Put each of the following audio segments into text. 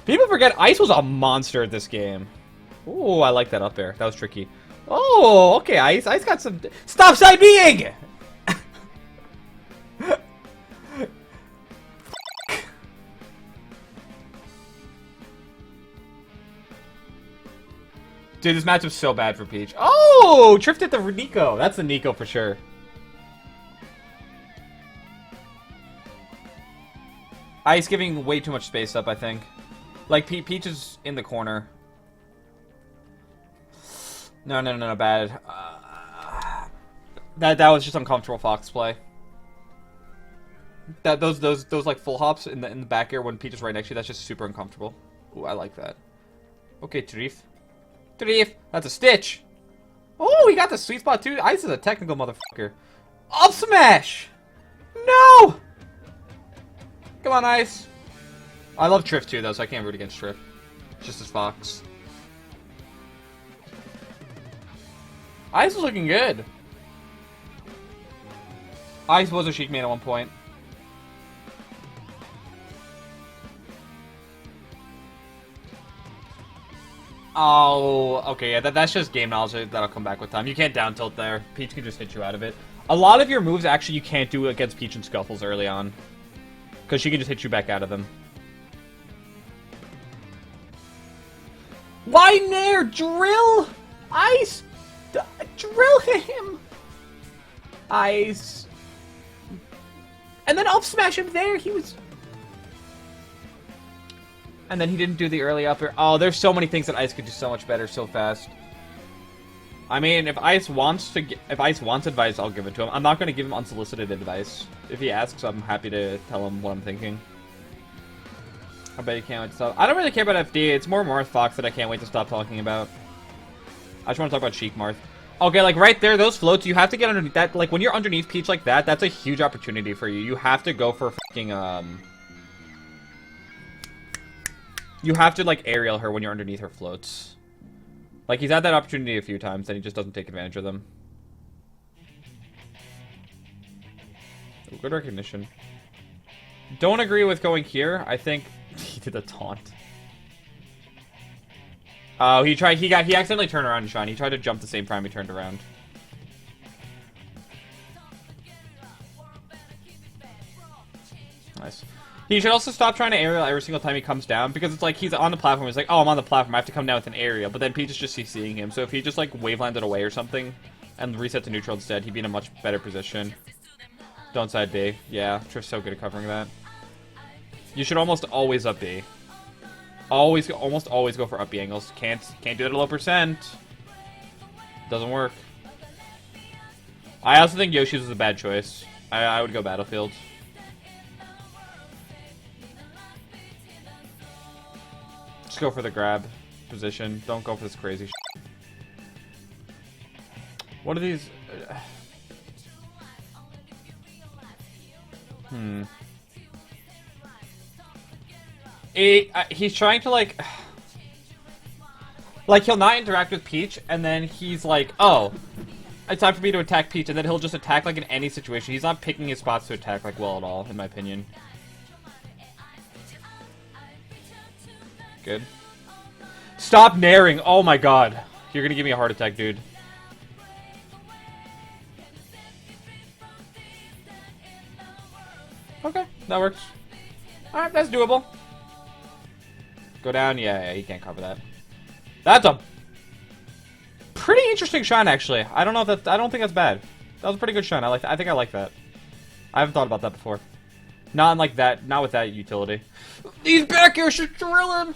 People forget Ice was a monster at this game. Ooh, I like that up there. That was tricky. Oh, okay, Ice. Ice got some... Stop side being! Dude, this matchup's so bad for Peach. Oh! Tripped at the Nico. That's the Nico for sure. Ice giving way too much space up, I think. Like, Peach is in the corner. No, bad. That was just uncomfortable Fox play. Those like full hops in the back air when Peach is right next to you, that's just super uncomfortable. Ooh, I like that. Okay, Tarif. That's a Stitch. Oh, he got the sweet spot too. Ice is a technical motherfucker. Up smash! No! Come on, Ice. I love Triff too, though, so I can't root against Triff. Just as Fox. Ice was looking good. Ice was a Sheik main at one point. Oh, okay, yeah, that's just game knowledge that'll come back with time. You can't down tilt there. Peach can just hit you out of it. A lot of your moves, actually, you can't do against Peach and Scuffles early on. Because she can just hit you back out of them. Why Nair? Drill? Ice? Drill him! Ice. And then up smash him there, he was... And then he didn't do the early upper. Oh, there's so many things that Ice could do so much better so fast. I mean, if Ice wants advice, I'll give it to him. I'm not going to give him unsolicited advice. If he asks, I'm happy to tell him what I'm thinking. I bet you can't wait to stop. I don't really care about FD. It's more Marth Fox that I can't wait to stop talking about. I just want to talk about Sheik Marth. Okay, like right there, those floats, you have to get underneath that. Like when you're underneath Peach like that, that's a huge opportunity for you. You have to go for fucking, you have to, like, aerial her when you're underneath her floats. Like, he's had that opportunity a few times, and he just doesn't take advantage of them. Ooh, good recognition. Don't agree with going here. I think he did a taunt. Oh, he accidentally turned around and shine. He tried to jump the same time he turned around. Nice. He should also stop trying to aerial every single time he comes down, because it's like he's on the platform, he's like, oh, I'm on the platform, I have to come down with an aerial, but then Peach is just CCing him, so if he just like wave landed away or something, and reset to neutral instead, he'd be in a much better position. Don't side B. Yeah, Triff's so good at covering that. You should almost always up B. Almost always go for up B angles. Can't do that at low percent. Doesn't work. I also think Yoshi's was a bad choice. I would go Battlefield. Just go for the grab position. Don't go for this crazy shit. What are these? He's trying to like he'll not interact with Peach, and then he's like, oh, it's time for me to attack Peach, and then he'll just attack like in any situation. He's not picking his spots to attack like well at all, in my opinion. Good. Stop nairing! Oh my god. You're gonna give me a heart attack, dude. Okay, that works. Alright, that's doable. Go down? Yeah, he can't cover that. That's a pretty interesting shine, actually. I don't know if that's... I don't think that's bad. That was a pretty good shine. I think I like that. I haven't thought about that before. Not like that. Not with that utility. These back airs should drill him!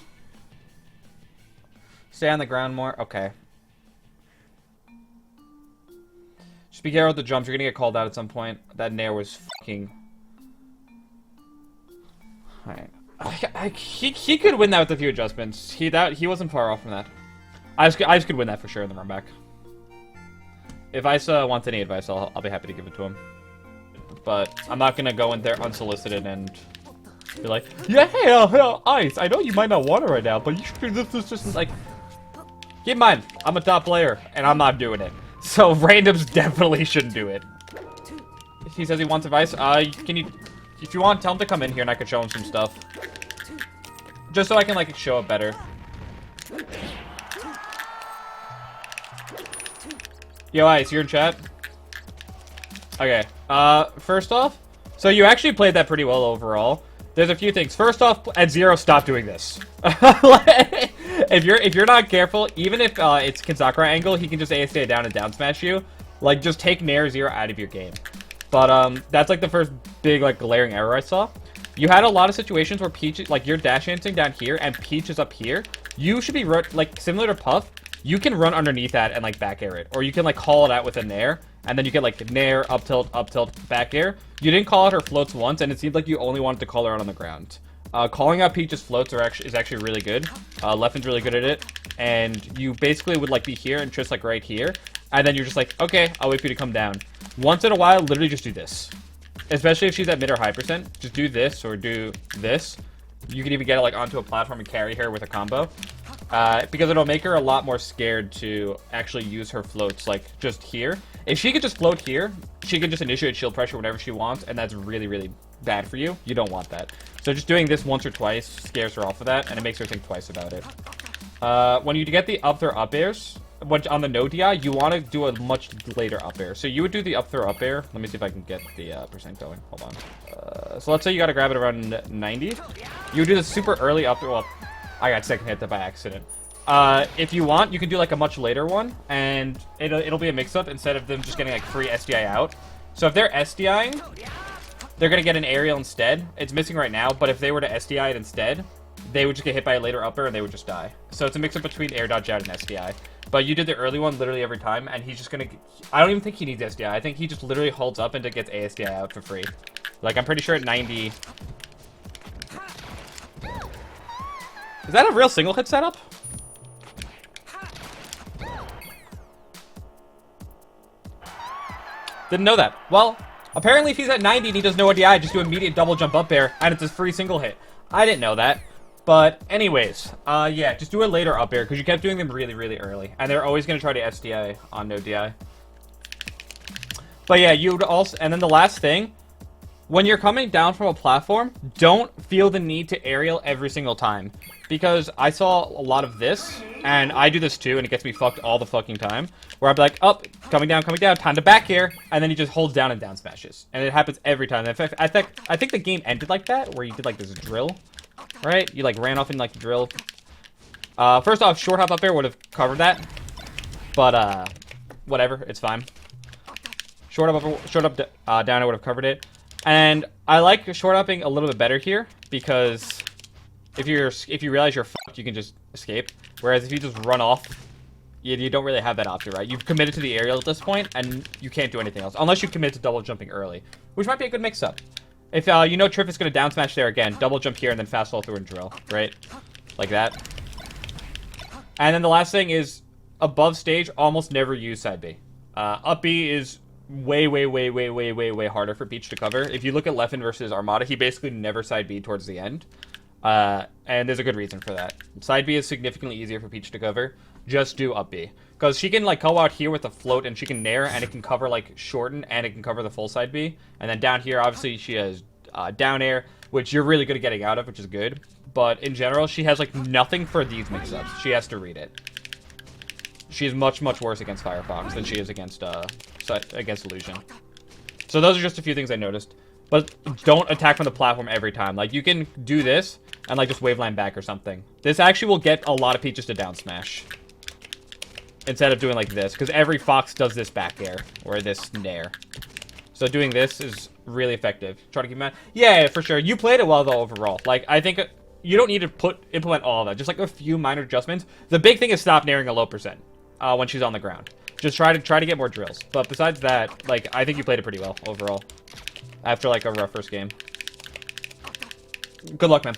Stay on the ground more? Okay. Just be careful with the jumps. You're gonna get called out at some point. That nair was fucking... Alright. He could win that with a few adjustments. He wasn't far off from that. Ice could win that for sure in the run back. If Ice wants any advice, I'll be happy to give it to him. But I'm not gonna go in there unsolicited and be like, yeah, hey, Ice, I know you might not want it right now, but you should do this, just like... Keep in mind, I'm a top player, and I'm not doing it. So randoms definitely shouldn't do it. He says he wants advice. Can you... If you want, tell him to come in here and I can show him some stuff. Just so I can, like, show it better. Yo, Ice, you're in chat? Okay. First off, so you actually played that pretty well overall. There's a few things. First off, at 0, stop doing this. If you're not careful, even if it's Kenzakura angle, he can just ASD down and down smash you. Like, just take Nair 0 out of your game. But that's like the first big like glaring error I saw. You had a lot of situations where Peach, like you're dash dancing down here and Peach is up here. You should be like similar to Puff. You can run underneath that and like back air it, or you can like call it out with a Nair, and then you get like Nair, up tilt, back air. You didn't call out her floats once, and it seemed like you only wanted to call her out on the ground. Calling out Peach's floats is actually really good. Leffen's really good at it, and you basically would like be here and Triss like right here, and then you're just like, okay, I'll wait for you to come down. Once in a while, literally just do this. Especially if she's at mid or high percent, just do this or do this. You can even get it like onto a platform and carry her with a combo. Because it'll make her a lot more scared to actually use her floats, like, just here. If she could just float here, she can just initiate shield pressure whenever she wants, and that's really, really bad for you. You don't want that. So just doing this once or twice scares her off of that, and it makes her think twice about it. When you get the up throw up airs, on the no DI, you want to do a much later up air. So you would do the up throw up air. Let me see if I can get the percent going. Hold on. So let's say you got to grab it around 90. You would do the super early up throw. Well, I got second hit that by accident. If you want, you can do like a much later one, and it'll be a mix-up instead of them just getting like free SDI out. So if they're SDIing, they're gonna get an aerial instead. It's missing right now, but if they were to SDI it instead, they would just get hit by a later upper and they would just die. So it's a mix-up between air dodge out and SDI. But you did the early one literally every time, and he's just gonna... I don't even think he needs SDI. I think he just literally holds up and it gets ASDI out for free. Like, I'm pretty sure at 90... Is that a real single hit setup? Didn't know that. Well, apparently if he's at 90 and he does no ODI, just do immediate double jump up air, and it's a free single hit. I didn't know that. But anyways, yeah, just do a later up air, because you kept doing them really, really early. And they're always going to try to SDI on no DI. But yeah, you would also... And then the last thing, when you're coming down from a platform, don't feel the need to aerial every single time. Because I saw a lot of this, and I do this too, and it gets me fucked all the fucking time. Where I'd be like, up, coming down, time to back air, and then he just holds down and down smashes. And it happens every time. In fact, I think the game ended like that, where you did like this drill. Right? You like ran off in like the drill. First off, short hop up air would have covered that. But, whatever, it's fine. Short up, down, I would have covered it. And I like short upping a little bit better here, because if you realize you're fucked, you can just escape. Whereas if you just run off, you don't really have that option, right? You've committed to the aerial at this point, and you can't do anything else. Unless you commit to double jumping early, which might be a good mix-up. If you know Triff is going to down smash there again, double jump here, and then fast fall through and drill, right? Like that. And then the last thing is, above stage, almost never use side B. Up B is way harder for Peach to cover. If you look at Leffen versus Armada, he basically never side B towards the end. And there's a good reason for that. Side B is significantly easier for Peach to cover. Just do up B. Because she can, like, go out here with a float, and she can nair, and it can cover, like, shorten, and it can cover the full side B. And then down here, obviously, she has down air, which you're really good at getting out of, which is good. But in general, she has, like, nothing for these mix-ups. She has to read it. She is much worse against Firefox than she is against Illusion. So those are just a few things I noticed. But don't attack from the platform every time. Like, you can do this and, like, just waveline back or something. This actually will get a lot of Peaches to down smash. Instead of doing like this. Because every Fox does this back air. Or this nair. So doing this is really effective. Try to keep in mind. Yeah, for sure. You played it well, though, overall. Like, I think you don't need to implement all of that. Just, like, a few minor adjustments. The big thing is stop nairing a low percent. When she's on the ground. Just try to get more drills. But besides that, like, I think you played it pretty well, overall. After, like, a rough first game. Good luck, man.